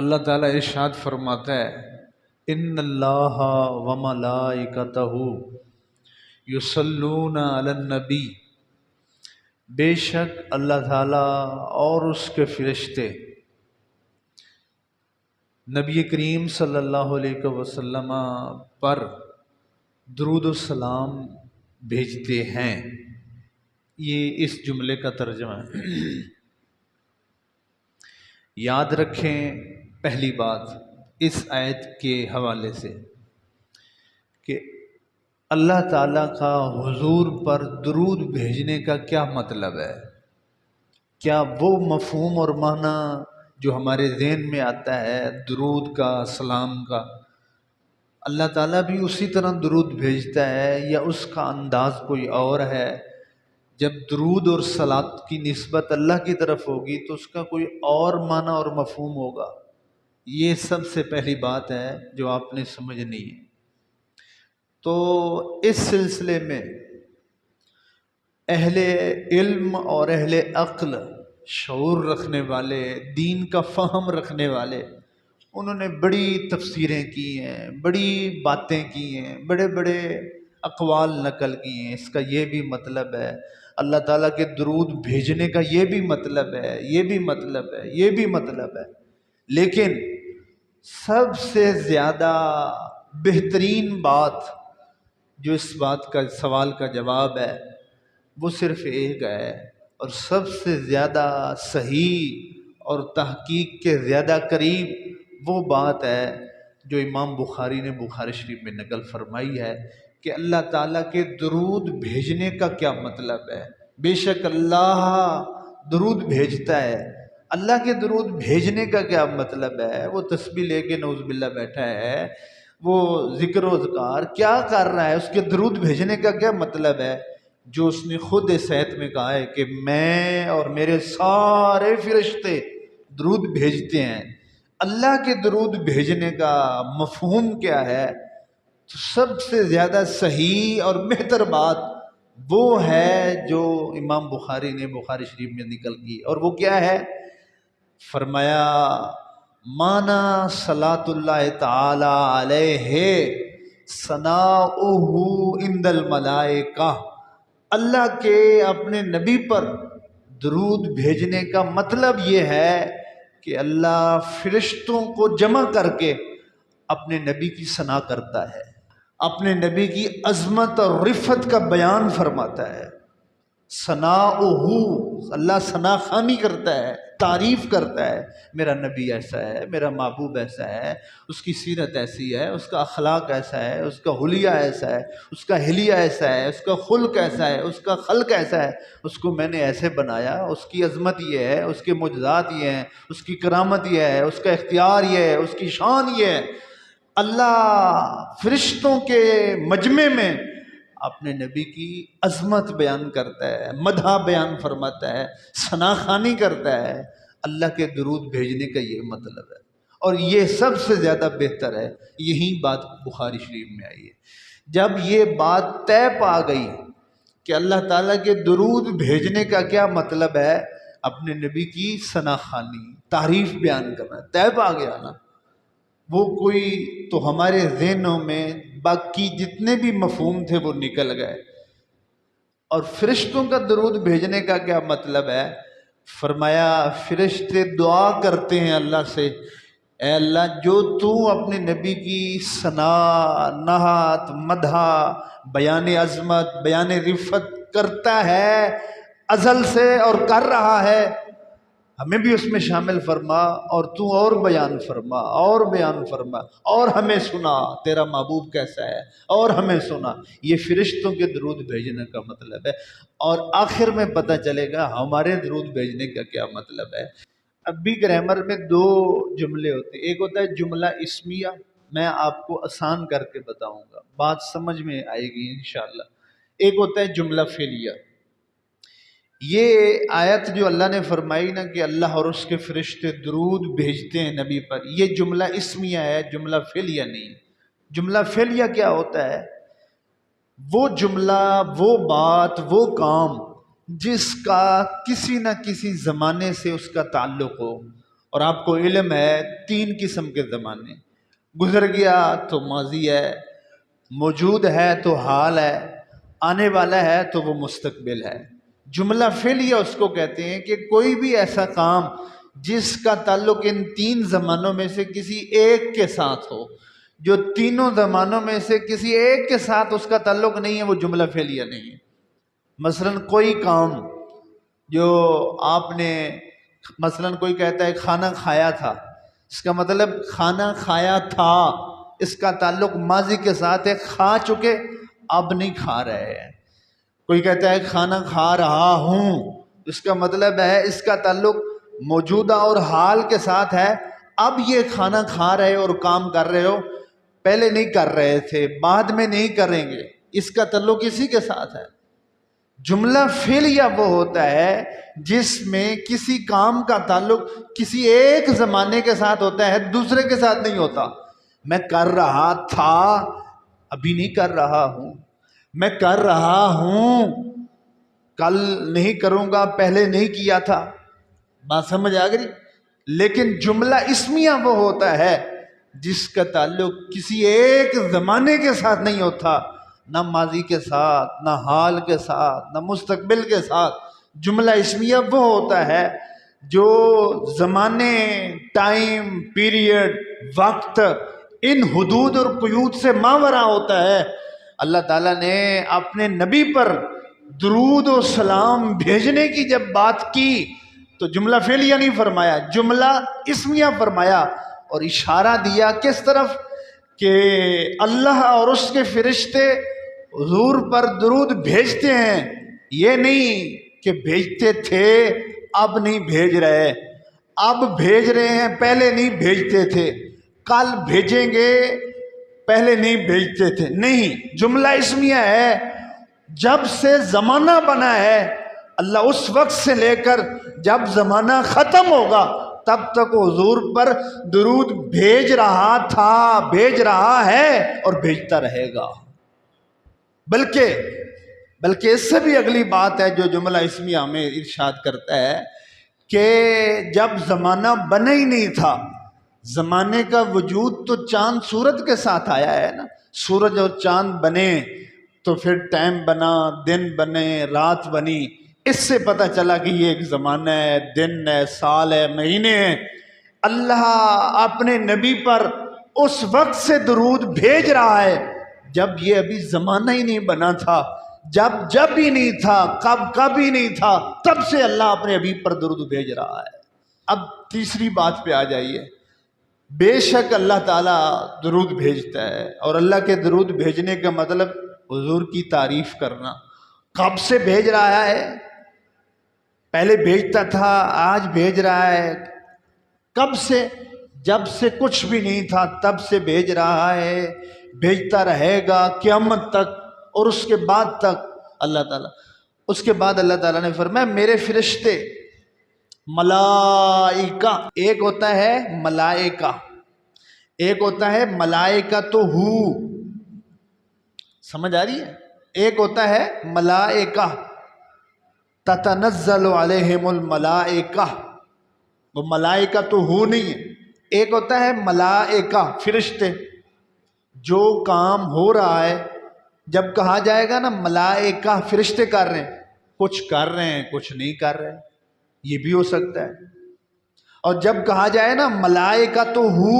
اللہ تعالیٰ ارشاد فرماتا ہے ان اللہ و ملائکتہ یصلون علی النبی، بے شک اللہ تعالیٰ اور اس کے فرشتے نبی کریم صلی اللہ علیہ وسلم پر درود و سلام بھیجتے ہیں۔ یہ اس جملے کا ترجمہ ہے۔ یاد رکھیں پہلی بات اس آیت کے حوالے سے کہ اللہ تعالیٰ کا حضور پر درود بھیجنے کا کیا مطلب ہے؟ کیا وہ مفہوم اور معنی جو ہمارے ذہن میں آتا ہے درود کا، سلام کا، اللہ تعالیٰ بھی اسی طرح درود بھیجتا ہے یا اس کا انداز کوئی اور ہے؟ جب درود اور صلات کی نسبت اللہ کی طرف ہوگی تو اس کا کوئی اور معنی اور مفہوم ہوگا۔ یہ سب سے پہلی بات ہے جو آپ نے سمجھنی ہے۔ تو اس سلسلے میں اہل علم اور اہل عقل، شعور رکھنے والے، دین کا فہم رکھنے والے، انہوں نے بڑی تفسیریں کی ہیں، بڑی باتیں کی ہیں، بڑے بڑے اقوال نقل کی ہیں۔ اس کا یہ بھی مطلب ہے، اللہ تعالیٰ کے درود بھیجنے کا یہ بھی مطلب ہے، یہ بھی مطلب ہے، یہ بھی مطلب ہے۔ لیکن سب سے زیادہ بہترین بات جو اس بات کا سوال کا جواب ہے وہ صرف ایک ہے، اور سب سے زیادہ صحیح اور تحقیق کے زیادہ قریب وہ بات ہے جو امام بخاری نے بخاری شریف میں نقل فرمائی ہے کہ اللہ تعالیٰ کے درود بھیجنے کا کیا مطلب ہے۔ بے شک اللہ درود بھیجتا ہے، اللہ کے درود بھیجنے کا کیا مطلب ہے؟ وہ تسبیح لے کے نعوذ باللہ بیٹھا ہے، وہ ذکر و اذکار کیا کر رہا ہے، اس کے درود بھیجنے کا کیا مطلب ہے؟ جو اس نے خود اس آیت میں کہا ہے کہ میں اور میرے سارے فرشتے درود بھیجتے ہیں۔ اللہ کے درود بھیجنے کا مفہوم کیا ہے؟ تو سب سے زیادہ صحیح اور بہتر بات وہ ہے جو امام بخاری نے بخاری شریف میں نقل کی، اور وہ کیا ہے؟ فرمایا مانا صلاۃ اللہ تعالی علیہ ثناؤہ عند الملائکہ، اللہ کے اپنے نبی پر درود بھیجنے کا مطلب یہ ہے کہ اللہ فرشتوں کو جمع کر کے اپنے نبی کی ثنا کرتا ہے، اپنے نبی کی عظمت اور رفعت کا بیان فرماتا ہے۔ ثناؤہ، اللہ ثنا خوانی کرتا ہے، تعریف کرتا ہے، میرا نبی ایسا ہے، میرا محبوب ایسا ہے، اس کی سیرت ایسی ہے، اس کا اخلاق ایسا ہے، اس کا حلیہ ایسا ہے، اس کا حلیہ ایسا ہے، اس کا خلق ایسا ہے، اس کا خلق ایسا ہے، اس کو میں نے ایسے بنایا، اس کی عظمت یہ ہے، اس کے معجزات یہ ہیں، اس کی کرامت یہ ہے، اس کا اختیار یہ ہے، اس کی شان یہ ہے۔ اللہ فرشتوں کے مجمع میں اپنے نبی کی عظمت بیان کرتا ہے، مدح بیان فرماتا ہے، ثنا خوانی کرتا ہے۔ اللہ کے درود بھیجنے کا یہ مطلب ہے، اور یہ سب سے زیادہ بہتر ہے۔ یہی بات بخاری شریف میں آئی ہے۔ جب یہ بات طے پا گئی کہ اللہ تعالیٰ کے درود بھیجنے کا کیا مطلب ہے، اپنے نبی کی ثنا خوانی، تعریف بیان کرنا، طے پا گیا نا، وہ کوئی تو ہمارے ذہنوں میں باقی جتنے بھی مفہوم تھے وہ نکل گئے۔ اور فرشتوں کا درود بھیجنے کا کیا مطلب ہے؟ فرمایا فرشتے دعا کرتے ہیں اللہ سے، اے اللہ جو تو اپنے نبی کی ثنا، نعت، مدح، بیان عظمت، بیان رفعت کرتا ہے ازل سے اور کر رہا ہے، ہمیں بھی اس میں شامل فرما، اور تو اور بیان فرما، اور بیان فرما، اور ہمیں سنا تیرا محبوب کیسا ہے، اور ہمیں سنا۔ یہ فرشتوں کے درود بھیجنے کا مطلب ہے، اور آخر میں پتہ چلے گا ہمارے درود بھیجنے کا کیا مطلب ہے۔ اب بھی گرامر میں دو جملے ہوتے ہیں، ایک ہوتا ہے جملہ اسمیہ، میں آپ کو آسان کر کے بتاؤں گا، بات سمجھ میں آئے گی انشاءاللہ۔ ایک ہوتا ہے جملہ فعلیہ۔ یہ آیت جو اللہ نے فرمائی نا کہ اللہ اور اس کے فرشتے درود بھیجتے ہیں نبی پر، یہ جملہ اسمیہ ہے، جملہ فعلیہ نہیں۔ جملہ فعلیہ کیا ہوتا ہے؟ وہ جملہ، وہ بات، وہ کام جس کا کسی نہ کسی زمانے سے اس کا تعلق ہو، اور آپ کو علم ہے 3 قسم کے زمانے، گزر گیا تو ماضی ہے، موجود ہے تو حال ہے، آنے والا ہے تو وہ مستقبل ہے۔ جملہ فعلیہ اس کو کہتے ہیں کہ کوئی بھی ایسا کام جس کا تعلق ان 3 زمانوں میں سے کسی ایک کے ساتھ ہو، جو تینوں زمانوں میں سے کسی ایک کے ساتھ اس کا تعلق نہیں ہے، وہ جملہ فعلیہ نہیں ہے۔ مثلا کوئی کام جو آپ نے، مثلا کوئی کہتا ہے کھانا کھایا تھا، اس کا مطلب کھانا کھایا تھا، اس کا تعلق ماضی کے ساتھ ہے، کھا چکے اب نہیں کھا رہے ہیں۔ کوئی کہتا ہے کھانا کھا رہا ہوں، اس کا مطلب ہے اس کا تعلق موجودہ اور حال کے ساتھ ہے، اب یہ کھانا کھا رہے ہو اور کام کر رہے ہو، پہلے نہیں کر رہے تھے، بعد میں نہیں کریں گے، اس کا تعلق اسی کے ساتھ ہے۔ جملہ فعلیہ وہ ہوتا ہے جس میں کسی کام کا تعلق کسی ایک زمانے کے ساتھ ہوتا ہے، دوسرے کے ساتھ نہیں ہوتا۔ میں کر رہا تھا، ابھی نہیں کر رہا ہوں، میں کر رہا ہوں، کل نہیں کروں گا، پہلے نہیں کیا تھا۔ بات سمجھ آ گئی؟ لیکن جملہ اسمیہ وہ ہوتا ہے جس کا تعلق کسی ایک زمانے کے ساتھ نہیں ہوتا، نہ ماضی کے ساتھ، نہ حال کے ساتھ، نہ مستقبل کے ساتھ۔ جملہ اسمیہ وہ ہوتا ہے جو زمانے، ٹائم، پیریڈ، وقت، ان حدود اور قیود سے ماورا ہوتا ہے۔ اللہ تعالیٰ نے اپنے نبی پر درود و سلام بھیجنے کی جب بات کی تو جملہ فعلیہ نہیں فرمایا، جملہ اسمیہ فرمایا، اور اشارہ دیا کس طرف کہ اللہ اور اس کے فرشتے حضور پر درود بھیجتے ہیں، یہ نہیں کہ بھیجتے تھے اب نہیں بھیج رہے، اب بھیج رہے ہیں، پہلے نہیں بھیجتے تھے، کل بھیجیں گے، پہلے نہیں بھیجتے تھے، نہیں، جملہ اسمیہ ہے۔ جب سے زمانہ بنا ہے، اللہ اس وقت سے لے کر جب زمانہ ختم ہوگا تب تک وہ حضور پر درود بھیج رہا تھا، بھیج رہا ہے اور بھیجتا رہے گا۔ بلکہ اس سے بھی اگلی بات ہے جو جملہ اسمیہ ہمیں ارشاد کرتا ہے کہ جب زمانہ بنا ہی نہیں تھا، زمانے کا وجود تو چاند سورج کے ساتھ آیا ہے نا، سورج اور چاند بنے تو پھر ٹائم بنا، دن بنے، رات بنی، اس سے پتہ چلا کہ یہ ایک زمانہ ہے، دن ہے، سال ہے، مہینے ہیں۔ اللہ اپنے نبی پر اس وقت سے درود بھیج رہا ہے جب یہ ابھی زمانہ ہی نہیں بنا تھا، جب ہی نہیں تھا، کب ہی نہیں تھا، تب سے اللہ اپنے حبیب پر درود بھیج رہا ہے۔ اب تیسری بات پہ آ جائیے۔ بے شک اللہ تعالیٰ درود بھیجتا ہے، اور اللہ کے درود بھیجنے کا مطلب حضور کی تعریف کرنا۔ کب سے بھیج رہا ہے؟ پہلے بھیجتا تھا، آج بھیج رہا ہے۔ کب سے؟ جب سے کچھ بھی نہیں تھا تب سے بھیج رہا ہے، بھیجتا رہے گا قیامت تک، اور اس کے بعد تک اللہ تعالیٰ، اس کے بعد اللہ تعالیٰ نے فرمایا میرے فرشتے، ملائکہ، ایک ہوتا ہے ملائکہ، ایک ہوتا ہے ملائکۃ ہو، سمجھ آ رہی ہے؟ ایک ہوتا ہے ملائکہ، تتنزل علیہم الملائکہ، وہ ملائکۃ ہو نہیں ہے۔ ایک ہوتا ہے ملائکہ، فرشتے، جو کام ہو رہا ہے جب کہا جائے گا نا ملائکہ، فرشتے کر رہے ہیں، کچھ کر رہے ہیں کچھ نہیں کر رہے، یہ بھی ہو سکتا ہے۔ اور جب کہا جائے نا ملائکۃ ہو،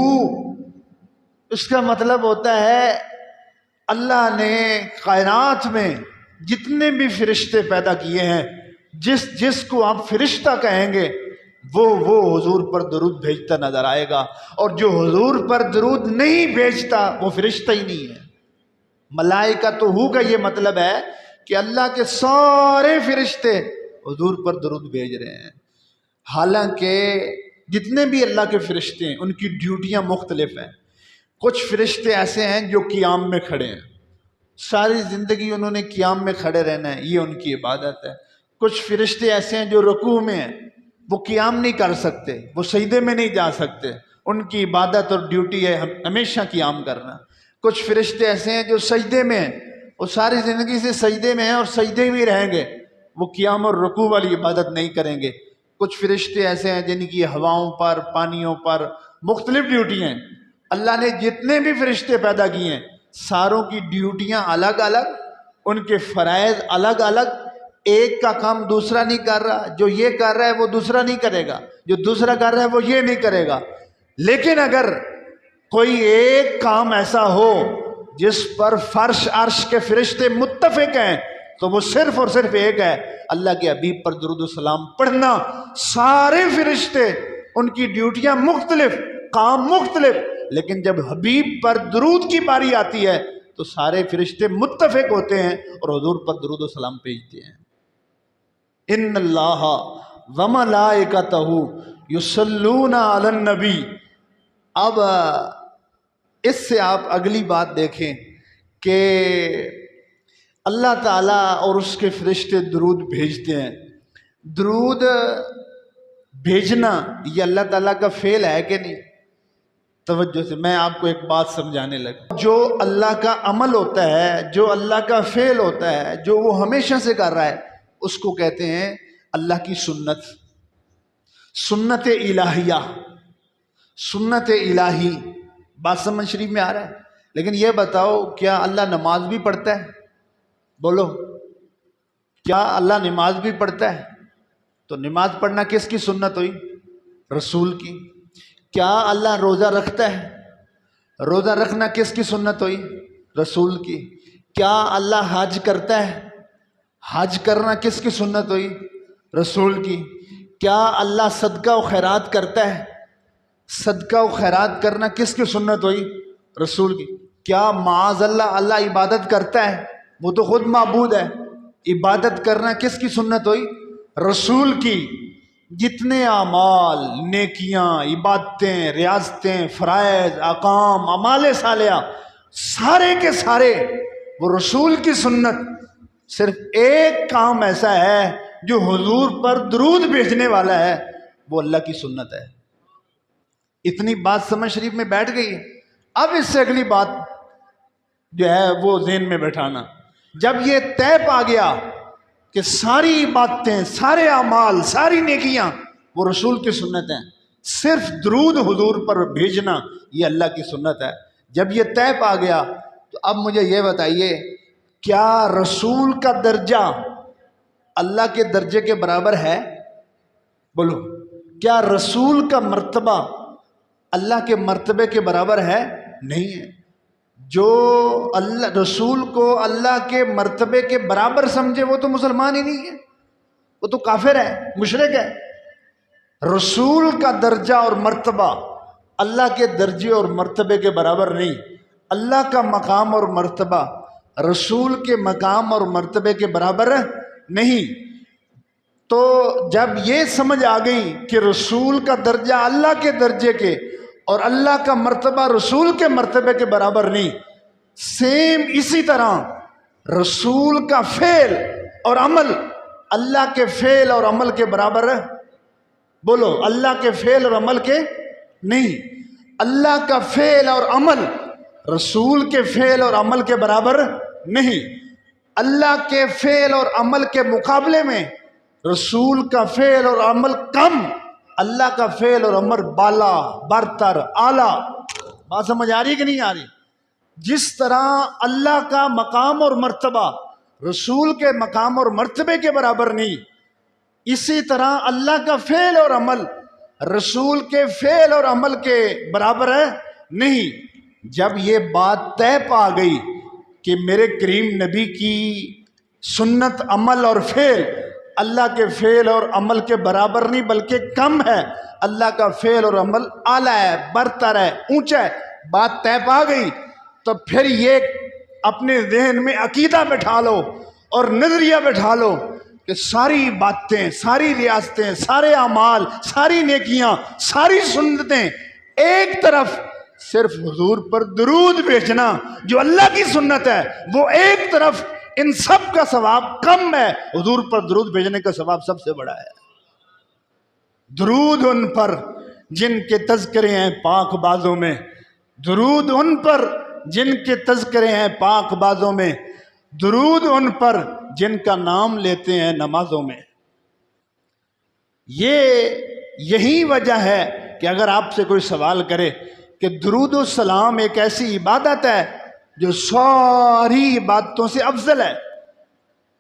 اس کا مطلب ہوتا ہے اللہ نے کائنات میں جتنے بھی فرشتے پیدا کیے ہیں، جس کو آپ فرشتہ کہیں گے وہ حضور پر درود بھیجتا نظر آئے گا، اور جو حضور پر درود نہیں بھیجتا وہ فرشتہ ہی نہیں ہے۔ ملائکۃ ہو کا یہ مطلب ہے کہ اللہ کے سارے فرشتے حضور پر درود بھیج رہے ہیں۔ حالانکہ جتنے بھی اللہ کے فرشتے ہیں ان کی ڈیوٹیاں مختلف ہیں۔ کچھ فرشتے ایسے ہیں جو قیام میں کھڑے ہیں، ساری زندگی انہوں نے قیام میں کھڑے رہنا ہے، یہ ان کی عبادت ہے۔ کچھ فرشتے ایسے ہیں جو رکوع میں ہیں، وہ قیام نہیں کر سکتے، وہ سجدے میں نہیں جا سکتے، ان کی عبادت اور ڈیوٹی ہے ہمیشہ قیام کرنا۔ کچھ فرشتے ایسے ہیں جو سجدے میں ہیں، وہ ساری زندگی سے سجدے میں ہیں اور سجدے میں رہیں گے، وہ قیام اور رکوع والی عبادت نہیں کریں گے۔ کچھ فرشتے ایسے ہیں جن کی ہواؤں پر، پانیوں پر مختلف ڈیوٹی ہیں۔ اللہ نے جتنے بھی فرشتے پیدا کیے ہیں ساروں کی ڈیوٹیاں الگ الگ، ان کے فرائض الگ الگ، ایک کا کام دوسرا نہیں کر رہا، جو یہ کر رہا ہے وہ دوسرا نہیں کرے گا، جو دوسرا کر رہا ہے وہ یہ نہیں کرے گا۔ لیکن اگر کوئی ایک کام ایسا ہو جس پر فرش عرش کے فرشتے متفق ہیں تو وہ صرف اور صرف ایک ہے، اللہ کے حبیب پر درود و سلام پڑھنا۔ سارے فرشتے ان کی ڈیوٹیاں مختلف، کام مختلف، لیکن جب حبیب پر درود کی باری آتی ہے تو سارے فرشتے متفق ہوتے ہیں اور حضور پر درود و سلام بھیجتے ہیں۔ ان اللہ وملائکتہ یصلون علی النبی۔ اب اس سے آپ اگلی بات دیکھیں کہ اللہ تعالیٰ اور اس کے فرشتے درود بھیجتے ہیں۔ درود بھیجنا یہ اللہ تعالیٰ کا فعل ہے کہ نہیں؟ توجہ سے میں آپ کو ایک بات سمجھانے لگا۔ جو اللہ کا عمل ہوتا ہے، جو اللہ کا فعل ہوتا ہے، جو وہ ہمیشہ سے کر رہا ہے، اس کو کہتے ہیں اللہ کی سنت، سنت الہیہ، سنت الہی۔ بات سمجھ شریف میں آ رہا ہے؟ لیکن یہ بتاؤ کیا اللہ نماز بھی پڑھتا ہے؟ بولو، کیا اللہ نماز بھی پڑھتا ہے؟ تو نماز پڑھنا کس کی سنت ہوئی؟ رسول کی۔ کیا اللہ روزہ رکھتا ہے؟ روزہ رکھنا کس کی سنت ہوئی؟ رسول کی۔ کیا اللہ حج کرتا ہے؟ حج کرنا کس کی سنت ہوئی؟ رسول کی۔ کیا اللہ صدقہ و خیرات کرتا ہے؟ صدقہ و خیرات کرنا کس کی سنت ہوئی؟ رسول کی۔ کیا معاذ اللہ اللہ عبادت کرتا ہے؟ وہ تو خود معبود ہے۔ عبادت کرنا کس کی سنت ہوئی؟ رسول کی۔ جتنے اعمال، نیکیاں، عبادتیں، ریاضتیں، فرائض، احکام، اعمال صالحہ، سارے کے سارے وہ رسول کی سنت۔ صرف ایک کام ایسا ہے جو حضور پر درود بھیجنے والا ہے، وہ اللہ کی سنت ہے۔ اتنی بات سمجھ شریف میں بیٹھ گئی ہے۔ اب اس سے اگلی بات جو ہے وہ ذہن میں بیٹھانا۔ جب یہ طے پا گیا کہ ساری باتیں، سارے اعمال، ساری نیکیاں وہ رسول کی سنت ہیں، صرف درود حضور پر بھیجنا یہ اللہ کی سنت ہے، جب یہ طے پا گیا تو اب مجھے یہ بتائیے کیا رسول کا درجہ اللہ کے درجے کے برابر ہے؟ بولو، کیا رسول کا مرتبہ اللہ کے مرتبے کے برابر ہے؟ نہیں ہے۔ جو اللہ رسول کو اللہ کے مرتبے کے برابر سمجھے وہ تو مسلمان ہی نہیں ہے، وہ تو کافر ہے، مشرک ہے۔ رسول کا درجہ اور مرتبہ اللہ کے درجے اور مرتبے کے برابر نہیں۔ اللہ کا مقام اور مرتبہ رسول کے مقام اور مرتبے کے برابر نہیں۔ تو جب یہ سمجھ آ گئی کہ رسول کا درجہ اللہ کے درجے کے اور اللہ کا مرتبہ رسول کے مرتبے کے برابر نہیں، سیم اسی طرح رسول کا فعل اور عمل اللہ کے فعل اور عمل کے برابر ہے۔ بولو، اللہ کے فعل اور عمل کے نہیں۔ اللہ کا فعل اور عمل رسول کے فعل اور عمل کے برابر نہیں۔ اللہ کے فعل اور عمل کے مقابلے میں رسول کا فعل اور عمل کم، اللہ کا فعل اور عمل بالا، برتر، اعلیٰ۔ بات سمجھ آ رہی کہ نہیں آ رہی؟ جس طرح اللہ کا مقام اور مرتبہ رسول کے مقام اور مرتبے کے برابر نہیں، اسی طرح اللہ کا فعل اور عمل رسول کے فعل اور عمل کے برابر ہے نہیں۔ جب یہ بات طے پا گئی کہ میرے کریم نبی کی سنت، عمل اور فعل اللہ کے فعل اور عمل کے برابر نہیں بلکہ کم ہے، اللہ کا فعل اور عمل اعلیٰ ہے، برتر ہے، اونچا ہے، بات طے پا گئی، تو پھر یہ اپنے ذہن میں عقیدہ بٹھا لو اور نظریہ بٹھا لو کہ ساری باتیں، ساری ریاستیں، سارے اعمال، ساری نیکیاں، ساری سنتیں ایک طرف، صرف حضور پر درود بھیجنا جو اللہ کی سنت ہے وہ ایک طرف، ان سب کا ثواب کم ہے، حضور پر درود بھیجنے کا ثواب سب سے بڑا ہے۔ درود ان پر جن کے تذکرے ہیں پاک بازوں میں، درود ان پر جن کے تذکرے ہیں پاک بازوں میں، درود ان پر جن کا نام لیتے ہیں نمازوں میں۔ یہی وجہ ہے کہ اگر آپ سے کوئی سوال کرے کہ درود و سلام ایک ایسی عبادت ہے جو ساری عبادتوں سے افضل ہے،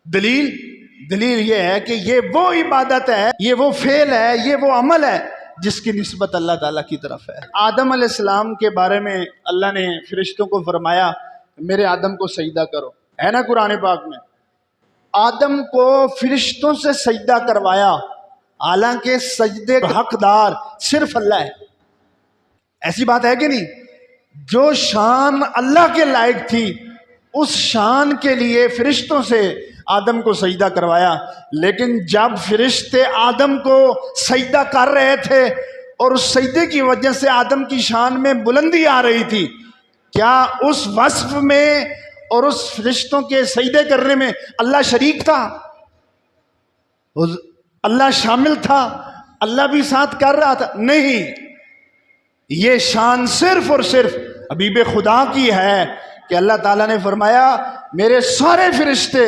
دلیل یہ ہے کہ یہ وہ عبادت ہے، یہ وہ فعل ہے، یہ وہ عمل ہے جس کی نسبت اللہ تعالیٰ کی طرف ہے۔ آدم علیہ السلام کے بارے میں اللہ نے فرشتوں کو فرمایا میرے آدم کو سجدہ کرو، ہے نا قرآن پاک میں؟ آدم کو فرشتوں سے سجدہ کروایا، حالانکہ سجدے کا حقدار صرف اللہ ہے۔ ایسی بات ہے کہ نہیں؟ جو شان اللہ کے لائق تھی اس شان کے لیے فرشتوں سے آدم کو سجدہ کروایا، لیکن جب فرشتے آدم کو سجدہ کر رہے تھے اور اس سجدے کی وجہ سے آدم کی شان میں بلندی آ رہی تھی، کیا اس وصف میں اور اس فرشتوں کے سجدے کرنے میں اللہ شریک تھا؟ اللہ شامل تھا؟ اللہ بھی ساتھ کر رہا تھا؟ نہیں، یہ شان صرف اور صرف حبیب خدا کی ہے کہ اللہ تعالیٰ نے فرمایا میرے سارے فرشتے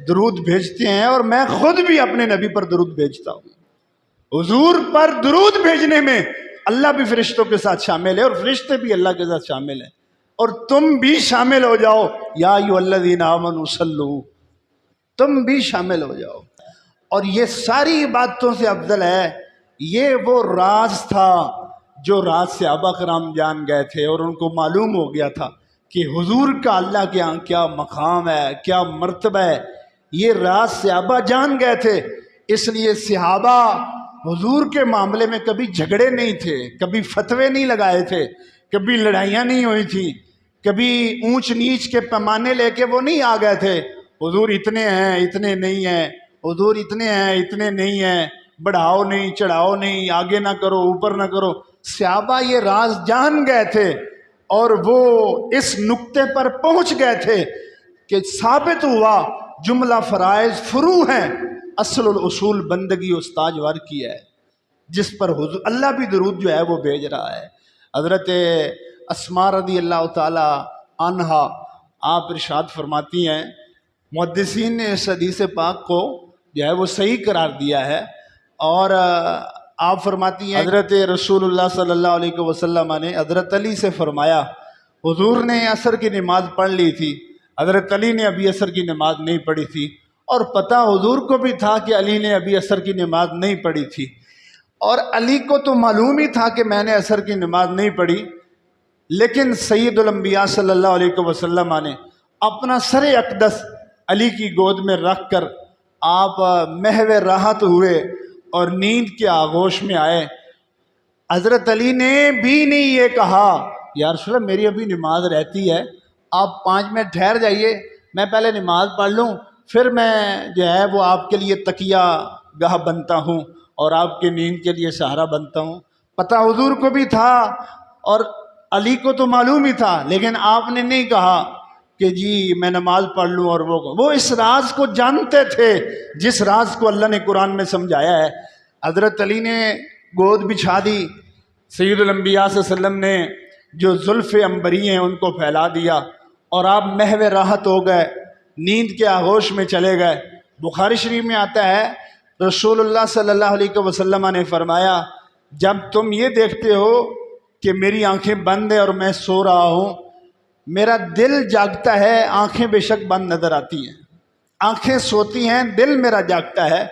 درود بھیجتے ہیں اور میں خود بھی اپنے نبی پر درود بھیجتا ہوں۔ حضور پر درود بھیجنے میں اللہ بھی فرشتوں کے ساتھ شامل ہے اور فرشتے بھی اللہ کے ساتھ شامل ہیں، اور تم بھی شامل ہو جاؤ، یا ایھا الذین آمنوا صلوا، تم بھی شامل ہو جاؤ۔ اور یہ ساری عبادتوں سے افضل ہے۔ یہ وہ راز تھا جو راز صحابہ کرام جان گئے تھے اور ان کو معلوم ہو گیا تھا کہ حضور کا اللہ کے ہاں کیا مقام ہے، کیا مرتبہ ہے۔ یہ راز صحابہ جان گئے تھے، اس لیے صحابہ حضور کے معاملے میں کبھی جھگڑے نہیں تھے، کبھی فتوے نہیں لگائے تھے، کبھی لڑائیاں نہیں ہوئی تھیں، کبھی اونچ نیچ کے پیمانے لے کے وہ نہیں آ گئے تھے حضور اتنے ہیں اتنے نہیں ہیں، حضور اتنے ہیں اتنے نہیں ہیں، بڑھاؤ نہیں چڑھاؤ نہیں، آگے نہ کرو اوپر نہ کرو۔ صحابہ یہ راز جان گئے تھے اور وہ اس نقطے پر پہنچ گئے تھے کہ ثابت ہوا جملہ فرائض فروع ہیں، اصل الاصول بندگی استاجوار کی ہے، جس پر حضور اللہ بھی درود جو ہے وہ بھیج رہا ہے۔ حضرت اسماء رضی اللہ تعالی عنہا آپ ارشاد فرماتی ہیں، محدثین نے اس حدیث پاک کو جو ہے وہ صحیح قرار دیا ہے، اور آپ فرماتی ہیں حضرت رسول اللہ صلی اللہ علیہ وسلم نے حضرت علی سے فرمایا حضور نے عصر کی نماز پڑھ لی تھی، حضرت علی نے ابھی عصر کی نماز نہیں پڑھی تھی، اور پتہ حضور کو بھی تھا کہ علی نے ابھی عصر کی نماز نہیں پڑھی تھی، اور علی کو تو معلوم ہی تھا کہ میں نے عصر کی نماز نہیں پڑھی، لیکن سید الانبیاء صلی اللہ علیہ وسلم نے اپنا سر اقدس علی کی گود میں رکھ کر آپ محو راحت ہوئے اور نیند کے آغوش میں آئے۔ حضرت علی نے بھی نہیں یہ کہا یا رسول اللہ میری ابھی نماز رہتی ہے، آپ 5 منٹ ٹھہر جائیے، میں پہلے نماز پڑھ لوں، پھر میں جو ہے وہ آپ کے لیے تکیہ گاہ بنتا ہوں اور آپ کے نیند کے لیے سہارا بنتا ہوں۔ پتہ حضور کو بھی تھا اور علی کو تو معلوم ہی تھا، لیکن آپ نے نہیں کہا کہ جی میں نماز پڑھ لوں، اور وہ اس راز کو جانتے تھے جس راز کو اللہ نے قرآن میں سمجھایا ہے۔ حضرت علی نے گود بچھا دی، سید الانبیاء صلی اللہ علیہ وسلم نے جو زلف عنبری ہیں ان کو پھیلا دیا، اور آپ محو راحت ہو گئے، نیند کے آغوش میں چلے گئے۔ بخاری شریف میں آتا ہے رسول اللہ صلی اللہ علیہ وسلم نے فرمایا جب تم یہ دیکھتے ہو کہ میری آنکھیں بند ہیں اور میں سو رہا ہوں، میرا دل جاگتا ہے، آنکھیں بے شک بند نظر آتی ہیں، آنکھیں سوتی ہیں، دل میرا جاگتا ہے۔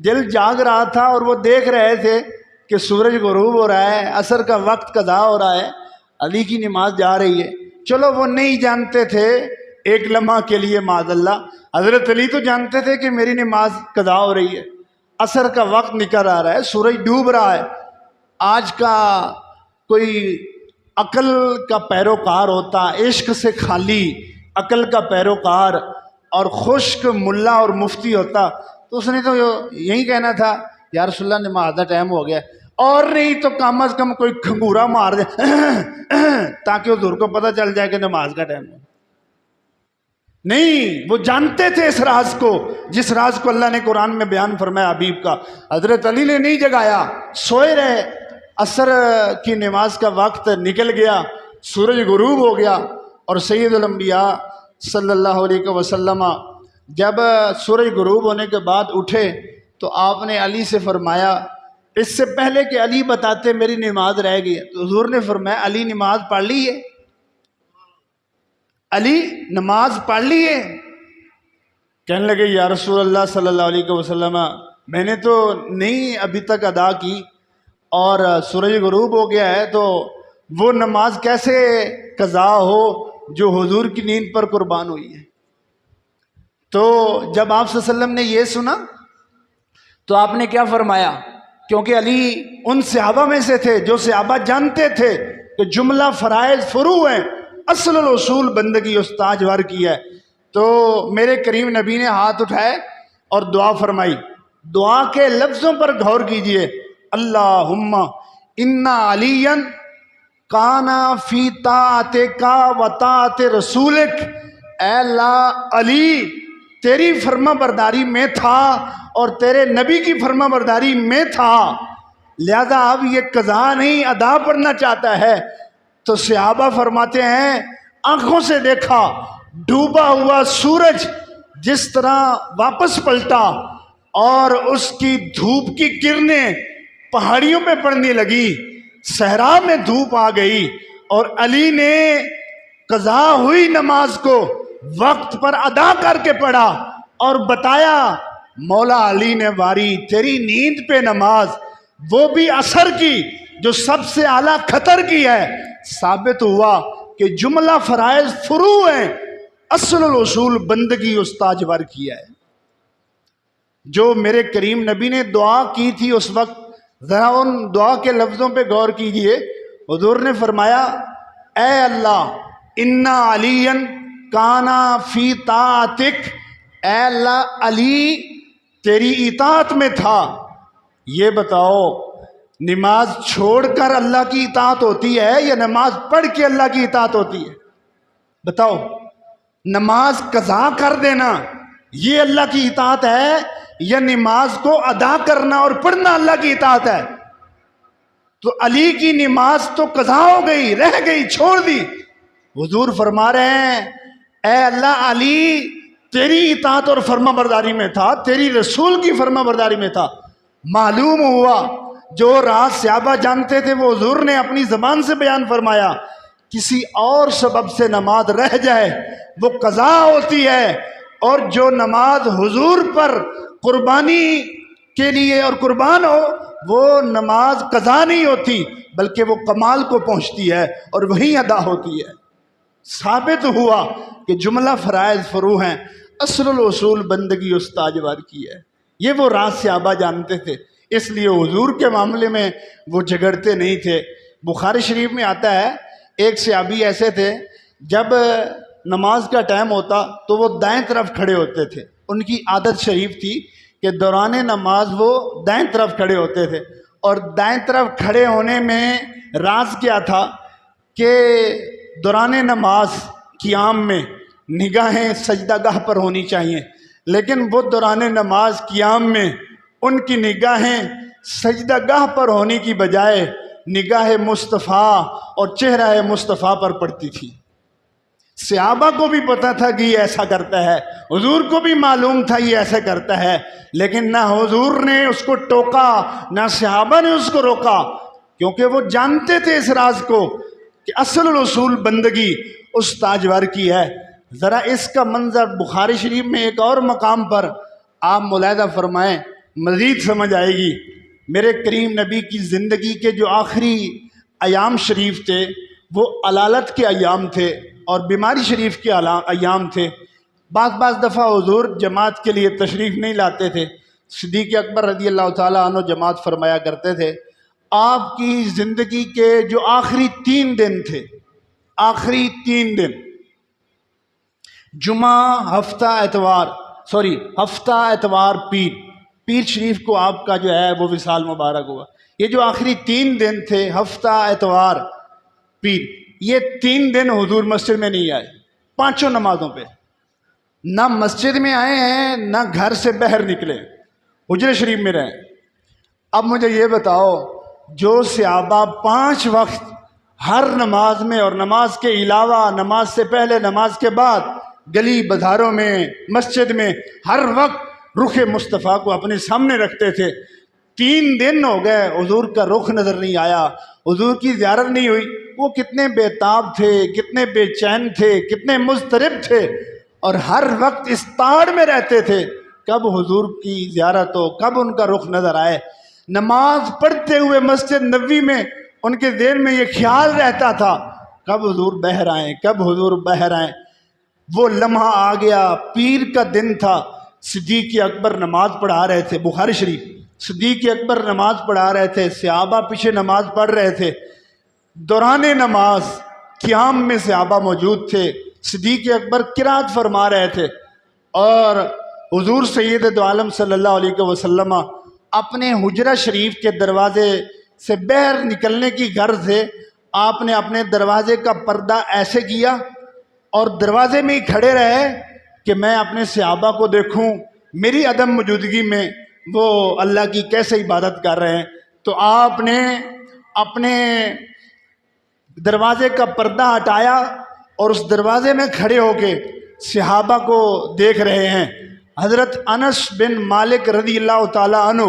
دل جاگ رہا تھا اور وہ دیکھ رہے تھے کہ سورج غروب ہو رہا ہے، عصر کا وقت قضا ہو رہا ہے، علی کی نماز جا رہی ہے۔ چلو وہ نہیں جانتے تھے ایک لمحہ کے لیے معاذ اللہ، حضرت علی تو جانتے تھے کہ میری نماز قضا ہو رہی ہے، عصر کا وقت نکل آ رہا ہے، سورج ڈوب رہا ہے۔ آج کا کوئی عقل کا پیروکار ہوتا، عشق سے خالی عقل کا پیروکار اور خشک ملا اور مفتی ہوتا تو اس نے تو یہی کہنا تھا یا رسول اللہ نماز کا ٹائم ہو گیا، اور نہیں تو کم از کم کوئی کھنگورا مار دے تاکہ حضور کو پتہ چل جائے کہ نماز کا ٹائم ہے۔ نہیں، وہ جانتے تھے اس راز کو جس راز کو اللہ نے قرآن میں بیان فرمایا حبیب کا۔ حضرت علی نے نہیں جگایا، سوئے رہے، عصر کی نماز کا وقت نکل گیا، سورج غروب ہو گیا، اور سید الانبیاء صلی اللہ علیہ وسلم جب سورج غروب ہونے کے بعد اٹھے تو آپ نے علی سے فرمایا اس سے پہلے کہ علی بتاتے میری نماز رہ گئی ہے، تو حضور نے فرمایا علی نماز پڑھ لی ہے، علی نماز پڑھ لی ہے؟ کہنے لگے یا رسول اللہ صلی اللہ علیہ وسلم میں نے تو نہیں ابھی تک ادا کی، اور سورج غروب ہو گیا ہے، تو وہ نماز کیسے قضا ہو جو حضور کی نیند پر قربان ہوئی ہے؟ تو جب آپ صلی اللہ علیہ وسلم نے یہ سنا تو آپ نے کیا فرمایا؟ کیونکہ علی ان صحابہ میں سے تھے جو صحابہ جانتے تھے کہ جملہ فرائض فروع ہیں، اصل الاصول بندگی استاج ور کی ہے، تو میرے کریم نبی نے ہاتھ اٹھائے اور دعا فرمائی۔ دعا کے لفظوں پر غور کیجئے، اللہم انا علی کانا فی طاعتک و طاعت رسولک، اے اللہ علی تیری فرما برداری میں تھا اور تیرے نبی کی فرما برداری میں تھا، لہذا اب یہ قضا نہیں ادا پڑھنا چاہتا ہے۔ تو صحابہ فرماتے ہیں آنکھوں سے دیکھا ڈوبا ہوا سورج جس طرح واپس پلٹا اور اس کی دھوپ کی کرنیں پہاڑیوں پہ پڑنے لگی، صحرا میں دھوپ آ گئی، اور علی نے قضا ہوئی نماز کو وقت پر ادا کر کے پڑھا اور بتایا مولا علی نے واری تیری نیند پہ نماز، وہ بھی عصر کی جو سب سے اعلیٰ خطر کی ہے۔ ثابت ہوا کہ جملہ فرائض فروع ہیں، اصل الاصول بندگی استاج ور کی ہے۔ جو میرے کریم نبی نے دعا کی تھی اس وقت، ذرا ان دعا کے لفظوں پہ غور کیجئے۔ حضور نے فرمایا اے اللہ انا علی کانا فی طاعتک، اے اللہ علی تیری اطاعت میں تھا۔ یہ بتاؤ نماز چھوڑ کر اللہ کی اطاعت ہوتی ہے یا نماز پڑھ کے اللہ کی اطاعت ہوتی ہے؟ بتاؤ، نماز قضا کر دینا یہ اللہ کی اطاعت ہے یا نماز کو ادا کرنا اور پڑھنا اللہ کی اطاعت ہے؟ تو علی کی نماز تو قضا ہو گئی، رہ گئی، چھوڑ دی۔ حضور فرما رہے ہیں اے اللہ علی تیری اطاعت اور فرما برداری میں تھا، تیری رسول کی فرما برداری میں تھا۔ معلوم ہوا جو راز صحابہ جانتے تھے وہ حضور نے اپنی زبان سے بیان فرمایا، کسی اور سبب سے نماز رہ جائے وہ قضا ہوتی ہے، اور جو نماز حضور پر قربانی کے لیے اور قربان ہو وہ نماز قضا نہیں ہوتی بلکہ وہ کمال کو پہنچتی ہے اور وہیں ادا ہوتی ہے۔ ثابت ہوا کہ جملہ فرائض فروع ہیں، اصل الاصول بندگی استاج ور کی ہے۔ یہ وہ راز صحابہ جانتے تھے، اس لیے حضور کے معاملے میں وہ جھگڑتے نہیں تھے۔ بخاری شریف میں آتا ہے ایک صحابی ایسے تھے جب نماز کا ٹائم ہوتا تو وہ دائیں طرف کھڑے ہوتے تھے، ان کی عادت شریف تھی کہ دوران نماز وہ دائیں طرف کھڑے ہوتے تھے، اور دائیں طرف کھڑے ہونے میں راز کیا تھا کہ دوران نماز قیام میں نگاہیں سجدہ گاہ پر ہونی چاہیے، لیکن وہ دوران نماز قیام میں ان کی نگاہیں سجدہ گاہ پر ہونے کی بجائے نگاہ مصطفیٰ اور چہرہ مصطفیٰ پر پڑتی تھی۔ صحابہ کو بھی پتا تھا کہ یہ ایسا کرتا ہے، حضور کو بھی معلوم تھا یہ ایسا کرتا ہے، لیکن نہ حضور نے اس کو ٹوکا نہ صحابہ نے اس کو روکا، کیونکہ وہ جانتے تھے اس راز کو کہ اصل الاصول بندگی استاج ور کی ہے۔ ذرا اس کا منظر بخاری شریف میں ایک اور مقام پر آپ ملاحظہ فرمائیں، مزید سمجھ آئے گی۔ میرے کریم نبی کی زندگی کے جو آخری ایام شریف تھے وہ علالت کے ایام تھے اور بیماری شریف کے ایام تھے۔ بعض دفعہ حضور جماعت کے لیے تشریف نہیں لاتے تھے، صدیق اکبر رضی اللہ تعالیٰ عنہ جماعت فرمایا کرتے تھے۔ آپ کی زندگی کے جو آخری 3 دن تھے، آخری 3 دن جمعہ، ہفتہ اتوار پیر شریف کو آپ کا جو ہے وہ وصال مبارک ہوا۔ یہ جو آخری 3 دن تھے، ہفتہ اتوار پیر، یہ 3 دن حضور مسجد میں نہیں آئے، 5 نمازوں پہ نہ مسجد میں آئے ہیں نہ گھر سے باہر نکلے، حجرے شریف میں رہے۔ اب مجھے یہ بتاؤ، جو صحابہ 5 وقت ہر نماز میں اور نماز کے علاوہ، نماز سے پہلے نماز کے بعد، گلی بازاروں میں مسجد میں ہر وقت رخ مصطفیٰ کو اپنے سامنے رکھتے تھے، 3 دن ہو گئے حضور کا رخ نظر نہیں آیا، حضور کی زیارت نہیں ہوئی۔ وہ کتنے بے تاب تھے، کتنے بے چین تھے، کتنے مضطرب تھے، اور ہر وقت اس تاڑ میں رہتے تھے کب حضور کی زیارت ہو، کب ان کا رخ نظر آئے۔ نماز پڑھتے ہوئے مسجد نبوی میں ان کے ذہن میں یہ خیال رہتا تھا کب حضور باہر آئیں، کب حضور باہر آئیں۔ وہ لمحہ آ گیا، پیر کا دن تھا، صدیق اکبر نماز پڑھا رہے تھے، بخاری شریف، صدیق اکبر نماز پڑھا رہے تھے، صحابہ پیچھے نماز پڑھ رہے تھے۔ دوران نماز قیام میں صحابہ موجود تھے، صدیق اکبر قرات فرما رہے تھے، اور حضور سید دو عالم صلی اللہ علیہ وسلم اپنے حجرہ شریف کے دروازے سے باہر نکلنے کی غرض سے آپ نے اپنے دروازے کا پردہ ایسے کیا اور دروازے میں ہی کھڑے رہے کہ میں اپنے صحابہ کو دیکھوں میری عدم موجودگی میں وہ اللہ کی کیسے عبادت کر رہے ہیں۔ تو آپ نے اپنے دروازے کا پردہ ہٹایا اور اس دروازے میں کھڑے ہو کے صحابہ کو دیکھ رہے ہیں۔ حضرت انس بن مالک رضی اللہ تعالیٰ عنہ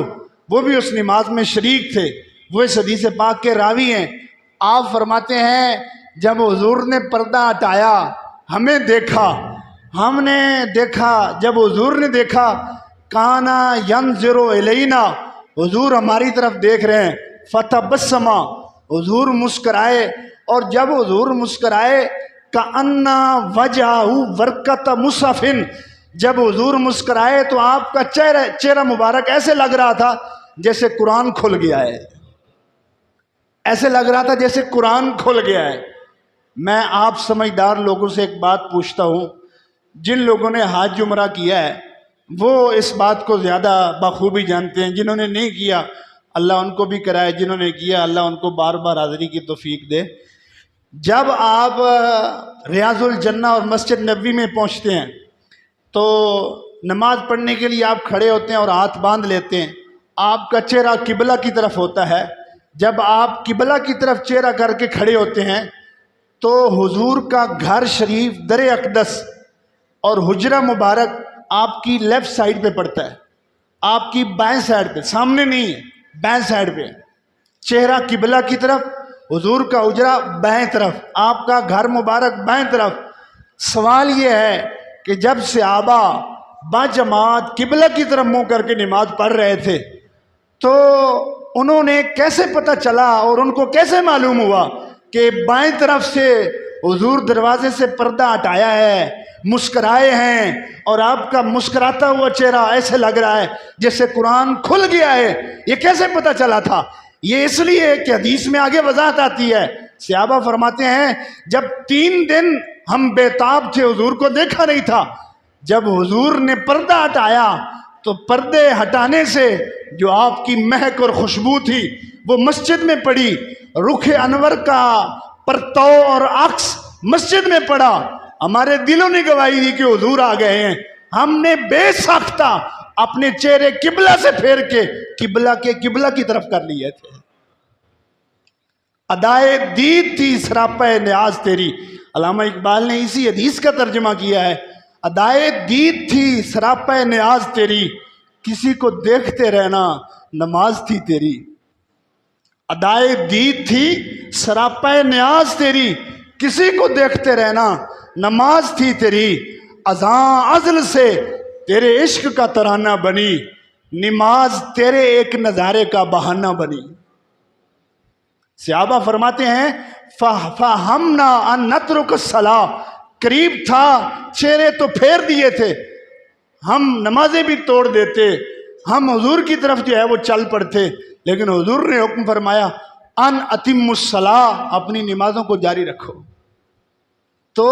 وہ بھی اس نماز میں شریک تھے، وہ اس حدیث پاک کے راوی ہیں۔ آپ فرماتے ہیں جب حضور نے پردہ ہٹایا ہمیں دیکھا، ہم نے دیکھا، جب حضور نے دیکھا کانا ینظر الینا، حضور ہماری طرف دیکھ رہے ہیں، فتبسم، حضور مسکرائے، اور جب حضور مسکرائے کأن وجہہ ورقۃ مصحف، جب حضور مسکرائے تو آپ کا چہرہ مبارک ایسے لگ رہا تھا جیسے قرآن کھل گیا ہے، ایسے لگ رہا تھا جیسے قرآن کھل گیا ہے۔ میں آپ سمجھدار لوگوں سے ایک بات پوچھتا ہوں، جن لوگوں نے حج عمرہ کیا ہے وہ اس بات کو زیادہ بخوبی جانتے ہیں، جنہوں نے نہیں کیا اللہ ان کو بھی کرائے، جنہوں نے کیا اللہ ان کو بار بار حاضری کی توفیق دے۔ جب آپ ریاض الجنہ اور مسجد نبوی میں پہنچتے ہیں تو نماز پڑھنے کے لیے آپ کھڑے ہوتے ہیں اور ہاتھ باندھ لیتے ہیں، آپ کا چہرہ قبلہ کی طرف ہوتا ہے۔ جب آپ قبلہ کی طرف چہرہ کر کے کھڑے ہوتے ہیں تو حضور کا گھر شریف در اقدس اور حجرہ مبارک آپ کی لیفٹ سائڈ پہ پڑتا ہے، آپ کی بائیں سائڈ پہ، سامنے نہیں ہے، بائیں سائڈ پہ، چہرہ قبلہ کی طرف، حضور کا حجرہ بائیں طرف، آپ کا گھر مبارک بائیں طرف۔ سوال یہ ہے کہ جب صحابہ با جماعت قبلہ کی طرف منہ کر کے نماز پڑھ رہے تھے تو انہوں نے کیسے پتہ چلا اور ان کو کیسے معلوم ہوا کہ بائیں طرف سے حضور دروازے سے پردہ ہٹایا ہے، مسکرائے ہیں، اور آپ کا مسکراتا ہوا چہرہ ایسے لگ رہا ہے جیسے قرآن کھل گیا ہے؟ یہ کیسے پتہ چلا تھا؟ یہ اس لیے کہ حدیث میں آگے وضاحت آتی ہے، صحابہ فرماتے ہیں جب 3 دن ہم بے تاب تھے، حضور کو دیکھا نہیں تھا، جب حضور نے پردہ ہٹایا تو پردے ہٹانے سے جو آپ کی مہک اور خوشبو تھی وہ مسجد میں پڑی، رخ انور کا پرتو اور عکس مسجد میں پڑا، ہمارے دلوں نے گواہی دی کہ حضور آ گئے ہیں۔ ہم نے بے ساختہ اپنے چہرے قبلہ سے پھیر کے قبلہ کی طرف کر لیے تھے۔ ادائے دید تھی سراپے نیاز تیری، علامہ اقبال نے اسی حدیث کا ترجمہ کیا ہے، ادائے دید تھی سراپے نیاز تیری، کسی کو دیکھتے رہنا نماز تھی تیری۔ ادائے دید تھی سراپے نیاز تیری، کسی کو دیکھتے رہنا نماز تھی تیری، اذاں عزل سے تیرے عشق کا ترانہ بنی، نماز تیرے ایک نظارے کا بہانہ بنی۔ صحابہ فرماتے ہیں فَهَمْنَا أَن نَتْرُكَ الصَّلَاةَ، قریب تھا چہرے تو پھیر دیے تھے، ہم نمازیں بھی توڑ دیتے، ہم حضور کی طرف جو ہے وہ چل پڑتے، لیکن حضور نے حکم فرمایا ان اتم الصلاۃ، اپنی نمازوں کو جاری رکھو۔ تو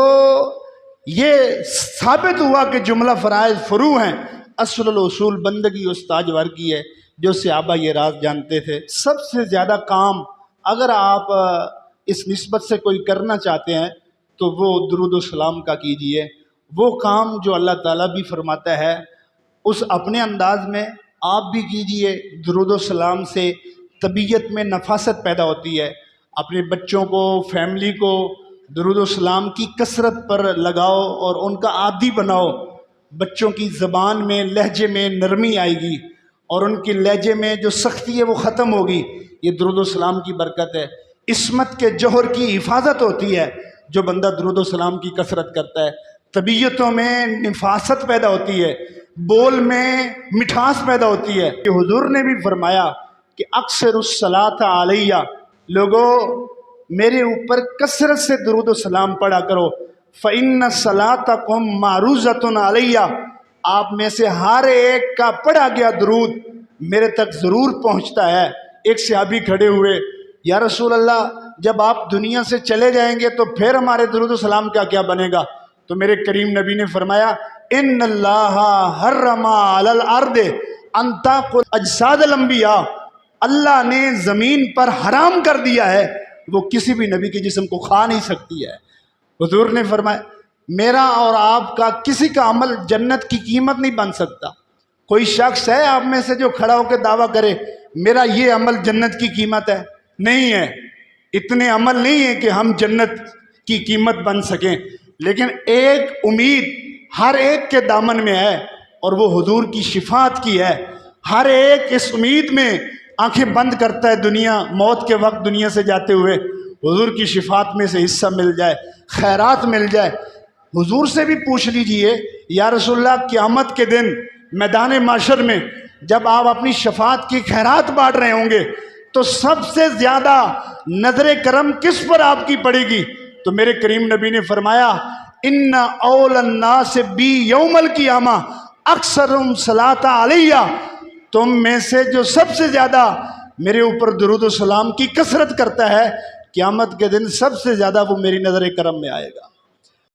یہ ثابت ہوا کہ جملہ فرائض فروع ہیں، اصل الاصول بندگی استاجور کی ہے، جو صحابہ یہ راز جانتے تھے۔ سب سے زیادہ کام اگر آپ اس نسبت سے کوئی کرنا چاہتے ہیں تو وہ درود و سلام کا کیجئے، وہ کام جو اللہ تعالیٰ بھی فرماتا ہے اس اپنے انداز میں آپ بھی کیجئے۔ درود و سلام سے طبیعت میں نفاست پیدا ہوتی ہے، اپنے بچوں کو، فیملی کو درود و سلام کی کثرت پر لگاؤ اور ان کا عادی بناؤ، بچوں کی زبان میں، لہجے میں نرمی آئے گی، اور ان کی لہجے میں جو سختی ہے وہ ختم ہوگی. یہ درود و سلام کی برکت ہے. عصمت کے جوہر کی حفاظت ہوتی ہے جو بندہ درود و سلام کی کثرت کرتا ہے. طبیعتوں میں نفاست پیدا ہوتی ہے، بول میں مٹھاس پیدا ہوتی ہے. کہ حضور نے بھی فرمایا کہ اکثر الصلاۃ علیہ، لوگوں میرے اوپر کثرت سے درود و سلام پڑھا کرو. فإن صلاتکم معروضۃ علیہ، آپ میں سے ہر ایک کا پڑھا گیا درود میرے تک ضرور پہنچتا ہے. ایک صحابی کھڑے ہوئے، یا رسول اللہ جب آپ دنیا سے چلے جائیں گے تو پھر ہمارے درود و سلام کا کیا بنے گا؟ تو میرے کریم نبی نے فرمایا ان اللہ حرم علی الارض ان تاکل اجساد الانبیاء، اللہ نے زمین پر حرام کر دیا ہے وہ کسی بھی نبی کے جسم کو کھا نہیں سکتی ہے. حضور نے فرمایا میرا اور آپ کا کسی کا عمل جنت کی قیمت نہیں بن سکتا. کوئی شخص ہے آپ میں سے جو کھڑا ہو کے دعویٰ کرے میرا یہ عمل جنت کی قیمت ہے؟ نہیں ہے. اتنے عمل نہیں ہے کہ ہم جنت کی قیمت بن سکیں. لیکن ایک امید ہر ایک کے دامن میں ہے اور وہ حضور کی شفاعت کی ہے. ہر ایک اس امید میں آنکھیں بند کرتا ہے دنیا موت کے وقت دنیا سے جاتے ہوئے حضور کی شفاعت میں سے حصہ مل جائے، خیرات مل جائے. حضور سے بھی پوچھ لیجئے یا رسول اللہ قیامت کے دن میدان معاشر میں جب آپ اپنی شفاعت کی خیرات بانٹ رہے ہوں گے تو سب سے زیادہ نظر کرم کس پر آپ کی پڑے گی؟ تو میرے کریم نبی نے فرمایا ان اول الناس بی یوم القیامہ اکثرهم صلاۃ علیہ، تم میں سے جو سب سے زیادہ میرے اوپر درود و سلام کی کثرت کرتا ہے قیامت کے دن سب سے زیادہ وہ میری نظر کرم میں آئے گا.